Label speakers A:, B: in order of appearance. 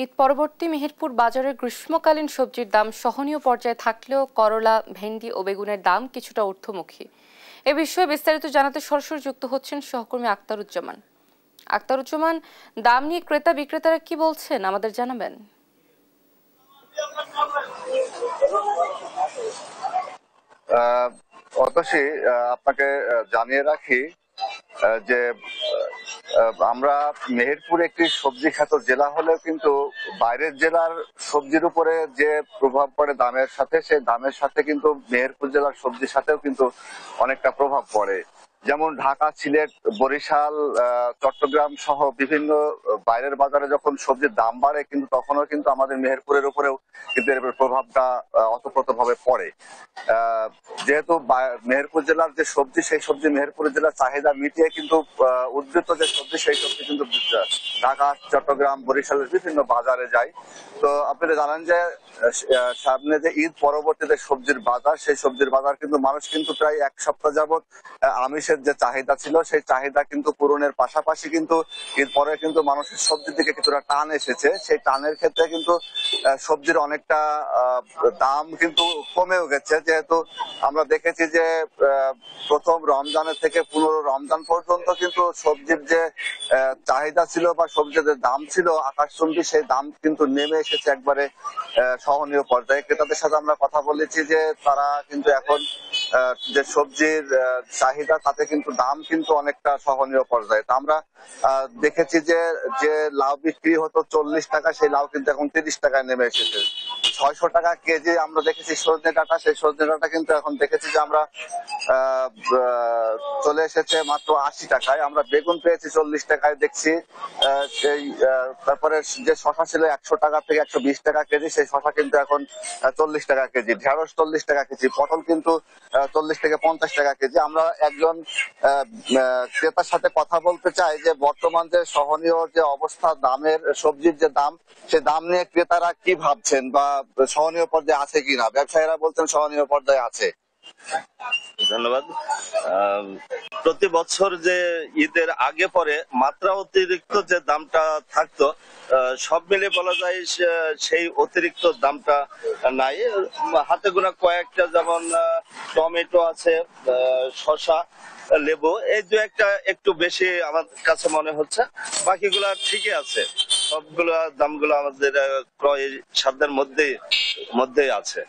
A: ঈদ পরবর্তী মেহেরপুর বাজারে গ্রীষ্মকালীন সবজির দাম সহনীয় পর্যায়ে থাকলেও করলা, ভেন্ডি ও বেগুনের দাম কিছুটা ঊর্ধ্বমুখী। এ বিষয়ে বিস্তারিত জানাতে সরাসরি যুক্ত হচ্ছেন সহকর্মী আক্তারুজ্জামান। আক্তারুজ্জামান, দাম নিয়ে ক্রেতা বিক্রেতারা কি বলছেন আমাদের জানাবেন।
B: অতসী, আপনাকে জানিয়ে রাখি যে আমরা মেহেরপুর একটি সবজি খ্যাত জেলা হলেও কিন্তু বাইরের জেলার সবজির উপরে যে প্রভাব পড়ে দামের সাথে, সেই দামের সাথে কিন্তু মেহেরপুর জেলার সবজির সাথেও কিন্তু অনেকটা প্রভাব পড়ে। যেমন ঢাকা, সিলেট, বরিশাল, চট্টগ্রাম সহ বিভিন্ন বাইরের বাজারে যখন সবজির দাম বাড়ে, কিন্তু তখনও কিন্তু আমাদের মেহেরপুরের উপরেও কিন্তু এর প্রভাবটা অতপ্রতভাবে পড়ে। যেহেতু মেহেরপুর জেলার যে সবজি, সেই সবজি মেহেরপুর জেলার চাহিদা মিটিয়ে কিন্তু উদ্বৃত্ত যে সবজি, সেই সবজি কিন্তু ঢাকা, চট্টগ্রাম, বরিশালের বিভিন্ন বাজারে যায়। তো আপনারা জানেন যে সামনে যে ঈদ পরবর্তীতে সবজির বাজার, সেই সবজির বাজার কিন্তু মানুষ কিন্তু প্রায় এক সপ্তাহ যাবত আমিষের যে চাহিদা ছিল, সেই চাহিদা কিন্তু পূরণের পাশাপাশি কিন্তু ঈদ পরে কিন্তু মানুষের সবজির দিকে কিছুটা টান এসেছে। সেই টানের ক্ষেত্রে কিন্তু সবজির অনেকটা দাম কিন্তু কমেও গেছে। যেহেতু আমরা দেখেছি যে প্রথম রমজানের থেকে 15 রমজান পর্যন্ত কিন্তু সবজির যে চাহিদা ছিল বা সবজির যে দাম ছিল আকাশচুম্বী, সেই দাম কিন্তু নেমে এসেছে একবারে সহনীয় পর্যায়ে। ক্রেতাদের সাথে আমরা কথা বলেছি যে তারা কিন্তু এখন যে সবজির চাহিদা, তাতে কিন্তু দাম কিন্তু অনেকটা সহনীয় পর্যায়ে। তা আমরা দেখেছি যে যে লাউ বিক্রি হতো 40 টাকা, সেই লাউ কিন্তু এখন 30 টাকায় নেমে এসেছে। 600 টাকা কেজি আমরা দেখেছি সজনে ডাঁটা, সেই সজনে ডাঁটা কিন্তু এখন দেখেছি যে আমরা চলে এসেছে মাত্র 80 টাকায়। আমরা বেগুন পেয়েছি 40 টাকায় দেখছি। সেই তারপরে যে শশা ছিল 100 টাকা থেকে 120 টাকা কেজি, সেই শশা কিন্তু এখন 40 টাকা কেজি। ঢেঁড়স 40 টাকা কেজি, পটল কিন্তু 40 থেকে 50 টাকা কেজি। আমরা একজন ক্রেতার সাথে কথা বলতে চাই যে বর্তমান যে সহনীয় যে অবস্থা দামের, সবজির যে দাম, সে দাম নিয়ে ক্রেতারা কি ভাবছেন বা সহনীয় পর্যায়ে আছে কিনা। ব্যবসায়ীরা বলছেন সহনীয় পর্যায়ে আছে।
C: ধন্যবাদ। প্রতি বছর যে ঈদের আগে পরে মাত্রা অতিরিক্ত যে দামটা থাকতো, সব মিলে বলা যায় সেই অতিরিক্ত দামটা নাই। হাতে গোনা কয়েকটা, যেমন টমেটো আছে, শসা, লেবু, এই দু একটা একটু বেশি আমার কাছে মনে হচ্ছে। বাকিগুলা ঠিকই আছে, সবগুলা দামগুলো আমাদের ক্রয় সাধ্যের মধ্যেই আছে।